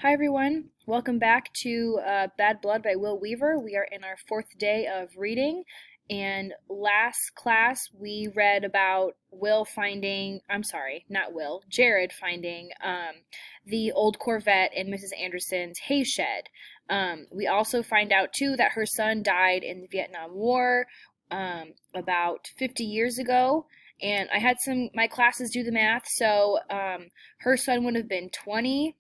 Hi everyone, welcome back to Bad Blood by Will Weaver. We are in our fourth day of reading, and last class we read about Jared finding the old Corvette in Mrs. Anderson's hay shed. We also find out too that her son died in the Vietnam War about 50 years ago. And I had my classes do the math, so her son would have been 20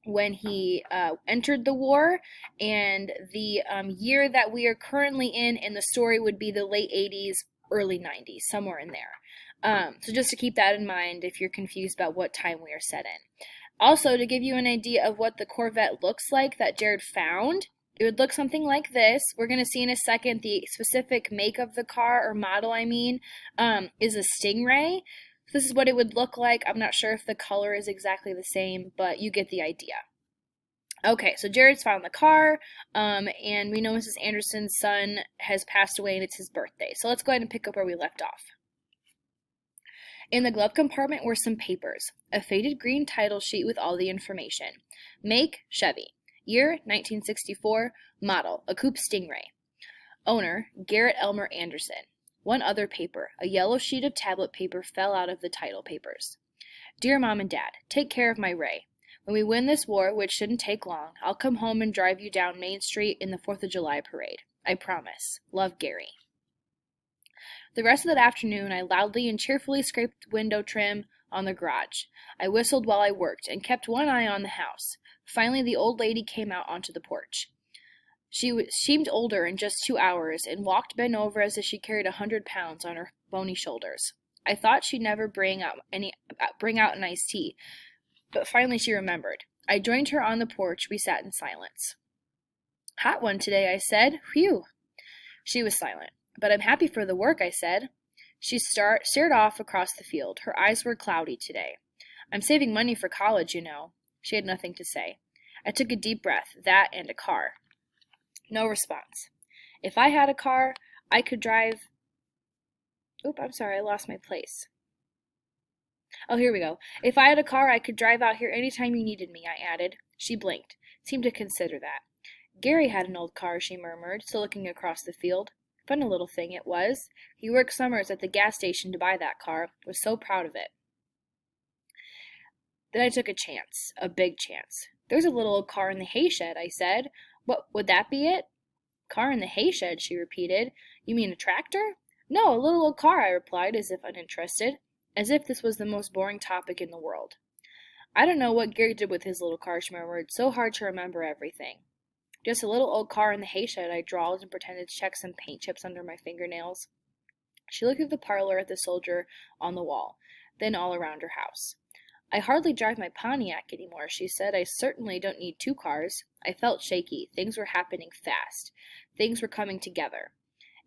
when he entered the war, and the year that we are currently in the story would be the late 80s, early 90s, somewhere in there. So just to keep that in mind if you're confused about what time we are set in. Also, to give you an idea of what the Corvette looks like that Jared found, it would look something like this. We're going to see in a second the specific make of the car, or model I mean, is a Stingray. This is what it would look like. I'm not sure if the color is exactly the same, but you get the idea. Okay, so Jared's found the car, and we know Mrs. Anderson's son has passed away and it's his birthday. So let's go ahead and pick up where we left off. In the glove compartment were some papers, a faded green title sheet with all the information. Make, Chevy. Year, 1964. Model, a coupe Stingray. Owner, Garrett Elmer Anderson. One other paper, a yellow sheet of tablet paper, fell out of the title papers. Dear Mom and Dad, take care of my Ray. When we win this war, which shouldn't take long, I'll come home and drive you down Main Street in the 4th of July parade. I promise. Love, Gary. The rest of that afternoon, I loudly and cheerfully scraped window trim on the garage. I whistled while I worked and kept one eye on the house. Finally, the old lady came out onto the porch. She seemed older in just 2 hours and walked bent over as if she carried 100 pounds on her bony shoulders. I thought she'd never bring out an iced tea, but finally she remembered. I joined her on the porch. We sat in silence. Hot one today, I said. Whew. She was silent. But I'm happy for the work, I said. She stared off across the field. Her eyes were cloudy today. I'm saving money for college, you know. She had nothing to say. I took a deep breath. That and a car. No response. If I had a car, I could drive... I lost my place. Oh, here we go. If I had a car, I could drive out here any time you needed me, I added. She blinked, seemed to consider that. Gary had an old car, she murmured, still looking across the field. Funny little thing it was. He worked summers at the gas station to buy that car, was so proud of it. Then I took a chance, a big chance. There's a little old car in the hay shed, I said. What, would that be it? Car in the hay shed, she repeated. You mean a tractor? No, a little old car, I replied, as if uninterested. As if this was the most boring topic in the world. I don't know what Gary did with his little car, she murmured, so hard to remember everything. Just a little old car in the hay shed, I drawled and pretended to check some paint chips under my fingernails. She looked at the parlor, at the soldier on the wall, then all around her house. I hardly drive my Pontiac anymore, she said. I certainly don't need 2 cars. I felt shaky. Things were happening fast. Things were coming together.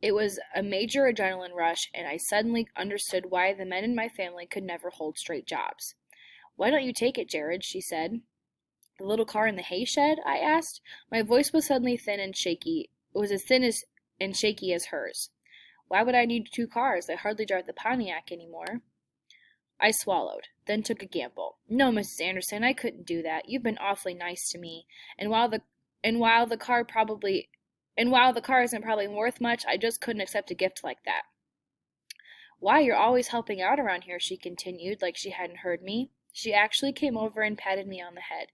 It was a major adrenaline rush, and I suddenly understood why the men in my family could never hold straight jobs. Why don't you take it, Jared? She said. The little car in the hay shed? I asked. My voice was suddenly thin and shaky. It was as thin and shaky as hers. Why would I need 2 cars? I hardly drive the Pontiac anymore. I swallowed, then took a gamble. No, Mrs. Anderson, I couldn't do that. You've been awfully nice to me, and while the car isn't probably worth much, I just couldn't accept a gift like that. Why, you're always helping out around here, she continued, like she hadn't heard me. She actually came over and patted me on the head.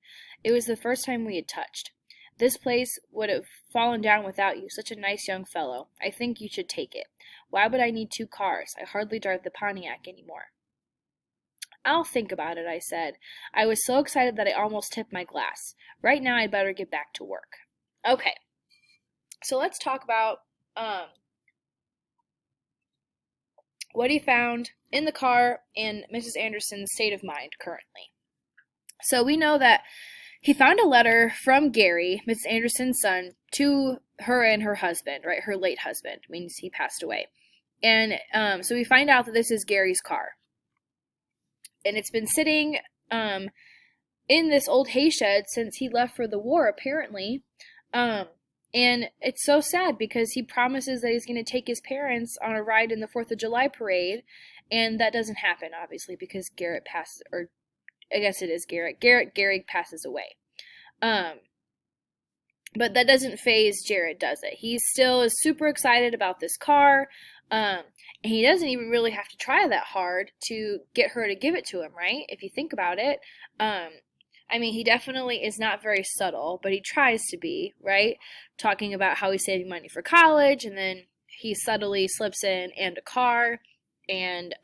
It was the first time we had touched. This place would have fallen down without you, such a nice young fellow. I think you should take it. Why would I need 2 cars? I hardly drive the Pontiac anymore. I'll think about it, I said. I was so excited that I almost tipped my glass. Right now I'd better get back to work. Okay. So let's talk about what he found in the car and Mrs. Anderson's state of mind currently. So we know that he found a letter from Gary, Mrs. Anderson's son, to her and her husband, right? Her late husband, means he passed away. And so we find out that this is Gary's car. And it's been sitting in this old hay shed since he left for the war, apparently. And it's so sad because he promises that he's going to take his parents on a ride in the 4th of July parade, and that doesn't happen, obviously, because Garrett passes, or I guess it is Gary passes away. Um, but that doesn't faze Jared, does it? He still is super excited about this car. And he doesn't even really have to try that hard to get her to give it to him, right? If you think about it. I mean, he definitely is not very subtle, but he tries to be, right? Talking about how he's saving money for college, and then he subtly slips in and a car, and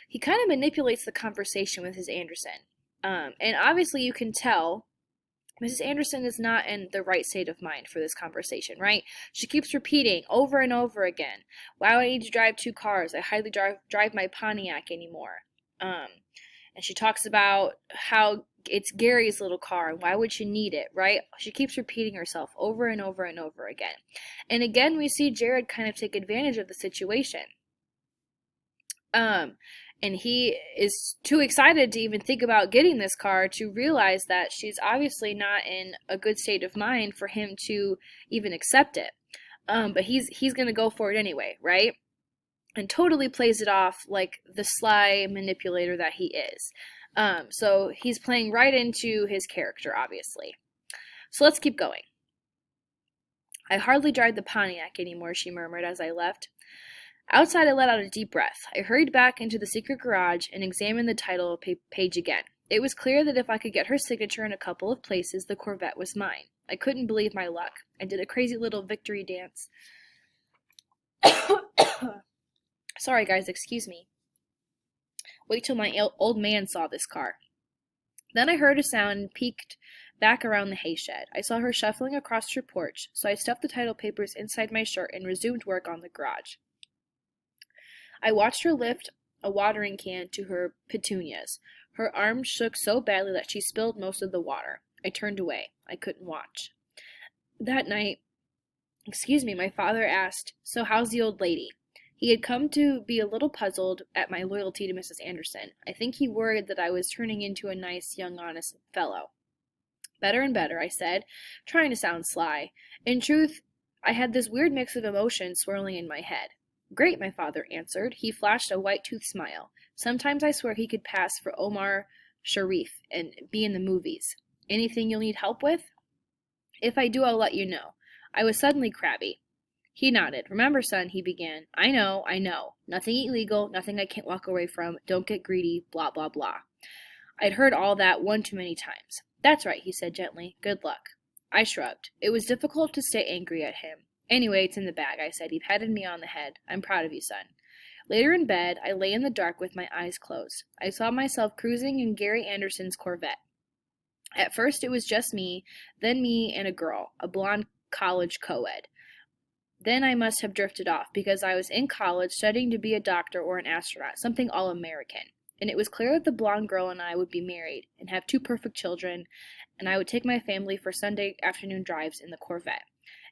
he kind of manipulates the conversation with his Anderson. And obviously, you can tell Mrs. Anderson is not in the right state of mind for this conversation, right? She keeps repeating over and over again, why do I need to drive two cars? I hardly drive my Pontiac anymore. And she talks about how it's Gary's little car and why would she need it, right? She keeps repeating herself over and over and over again. And again, we see Jared kind of take advantage of the situation. And he is too excited to even think about getting this car to realize that she's obviously not in a good state of mind for him to even accept it. But he's going to go for it anyway, right? And totally plays it off like the sly manipulator that he is. So he's playing right into his character, obviously. So let's keep going. I hardly drive the Pontiac anymore, she murmured as I left. Outside, I let out a deep breath. I hurried back into the secret garage and examined the title page again. It was clear that if I could get her signature in a couple of places, the Corvette was mine. I couldn't believe my luck. I did a crazy little victory dance. Sorry, guys, excuse me. Wait till my old man saw this car. Then I heard a sound and peeked back around the hay shed. I saw her shuffling across her porch, so I stuffed the title papers inside my shirt and resumed work on the garage. I watched her lift a watering can to her petunias. Her arm shook so badly that she spilled most of the water. I turned away. I couldn't watch. That night, my father asked, "So how's the old lady?" He had come to be a little puzzled at my loyalty to Mrs. Anderson. I think he worried that I was turning into a nice, young, honest fellow. Better and better, I said, trying to sound sly. In truth, I had this weird mix of emotions swirling in my head. Great, my father answered. He flashed a white-toothed smile. Sometimes I swear he could pass for Omar Sharif and be in the movies. Anything you'll need help with? If I do, I'll let you know. I was suddenly crabby. He nodded. Remember, son, he began. I know. Nothing illegal, nothing I can't walk away from. Don't get greedy, blah, blah, blah. I'd heard all that one too many times. That's right, he said gently. Good luck. I shrugged. It was difficult to stay angry at him. Anyway, it's in the bag, I said. He patted me on the head. I'm proud of you, son. Later in bed, I lay in the dark with my eyes closed. I saw myself cruising in Gary Anderson's Corvette. At first, it was just me, then me and a girl, a blonde college co-ed. Then I must have drifted off, because I was in college studying to be a doctor or an astronaut, something all-American. And it was clear that the blonde girl and I would be married, and have 2 perfect children, and I would take my family for Sunday afternoon drives in the Corvette.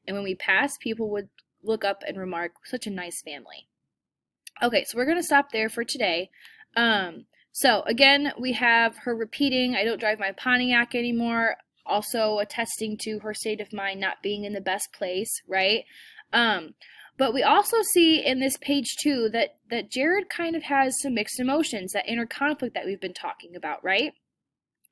And when we passed, people would look up and remark, such a nice family. Okay, so we're going to stop there for today. So again, we have her repeating, I don't drive my Pontiac anymore, also attesting to her state of mind not being in the best place, right? But we also see in this page too that Jared kind of has some mixed emotions, that inner conflict that we've been talking about, right?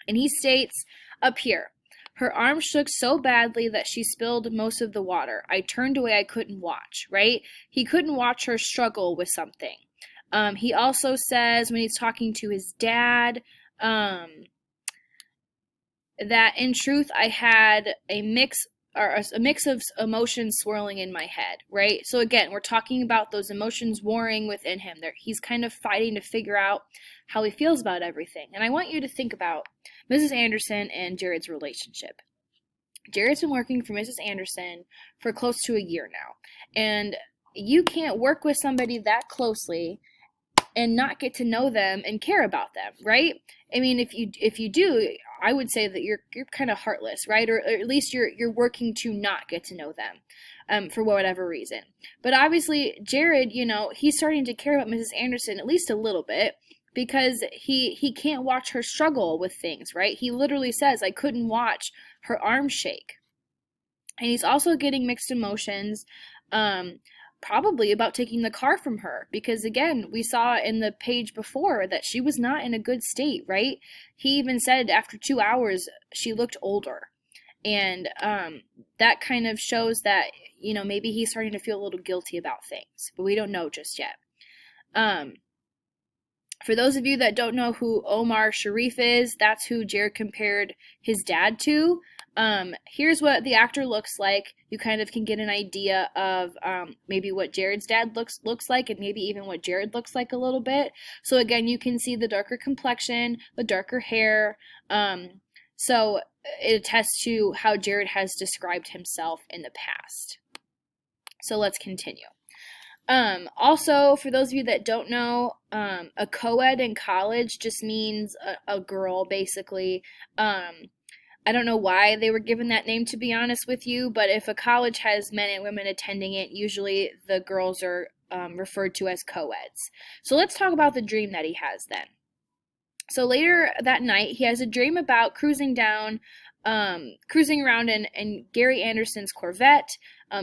And he states up here, her arm shook so badly that she spilled most of the water. I turned away, I couldn't watch, right? He couldn't watch her struggle with something. He also says when he's talking to his dad, that in truth I had a mix of emotions swirling in my head, right? So again, we're talking about those emotions warring within him. He's kind of fighting to figure out how he feels about everything. And I want you to think about Mrs. Anderson and Jared's relationship. Jared's been working for Mrs. Anderson for close to a year now. And you can't work with somebody that closely and not get to know them and care about them, right? I mean, if you do, I would say that you're kind of heartless, right? Or at least you're working to not get to know them, for whatever reason. But obviously, Jared, he's starting to care about Mrs. Anderson at least a little bit, because he can't watch her struggle with things, right? He literally says, I couldn't watch her arm shake. And he's also getting mixed emotions, probably about taking the car from her, because again, we saw in the page before that she was not in a good state, right? He even said after 2 hours she looked older. And that kind of shows that, maybe he's starting to feel a little guilty about things, but we don't know just yet. For those of you that don't know who Omar Sharif is, that's who Jared compared his dad to. Here's what the actor looks like. You kind of can get an idea of maybe what Jared's dad looks like, and maybe even what Jared looks like a little bit. So again, you can see the darker complexion, the darker hair. So it attests to how Jared has described himself in the past. So let's continue. Also, for those of you that don't know, a co-ed in college just means a girl, basically. I don't know why they were given that name, to be honest with you, but if a college has men and women attending it, usually the girls are referred to as co-eds. So let's talk about the dream that he has then. So later that night, he has a dream about cruising around in Gary Anderson's Corvette.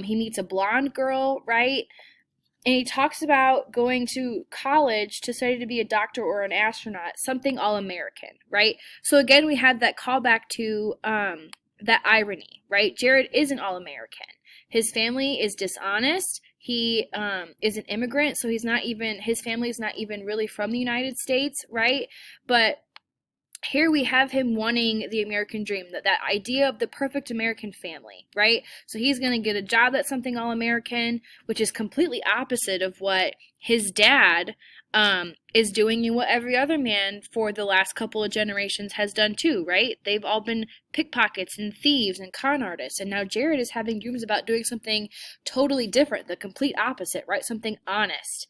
He meets a blonde girl, right? And he talks about going to college to study to be a doctor or an astronaut, something all-American, right? So again, we had that callback to that irony, right? Jared is an all-American. His family is dishonest. He is an immigrant, so his family is not even really from the United States, right? But here we have him wanting the American dream, that idea of the perfect American family, right? So he's going to get a job that's something all-American, which is completely opposite of what his dad is doing and what every other man for the last couple of generations has done too, right? They've all been pickpockets and thieves and con artists, and now Jared is having dreams about doing something totally different, the complete opposite, right? Something honest.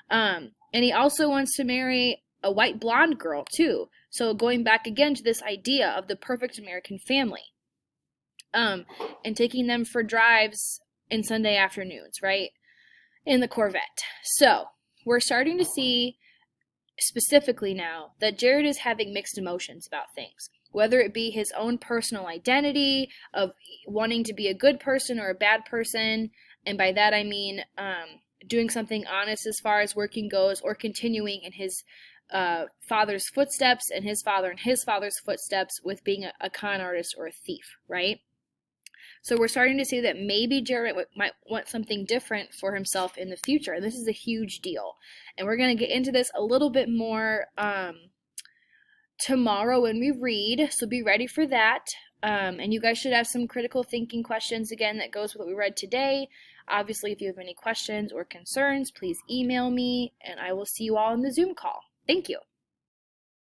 And he also wants to marry a white blonde girl too. So going back again to this idea of the perfect American family, and taking them for drives in Sunday afternoons, right, in the Corvette. So we're starting to see specifically now that Jared is having mixed emotions about things, whether it be his own personal identity of wanting to be a good person or a bad person, and by that I mean doing something honest as far as working goes, or continuing in his father's footsteps and his father's footsteps with being a con artist or a thief, right? So we're starting to see that maybe Jared might want something different for himself in the future, and this is a huge deal. And we're going to get into this a little bit more tomorrow when we read, so be ready for that. And you guys should have some critical thinking questions again that goes with what we read today. Obviously, if you have any questions or concerns, please email me, and I will see you all in the Zoom call. Thank you.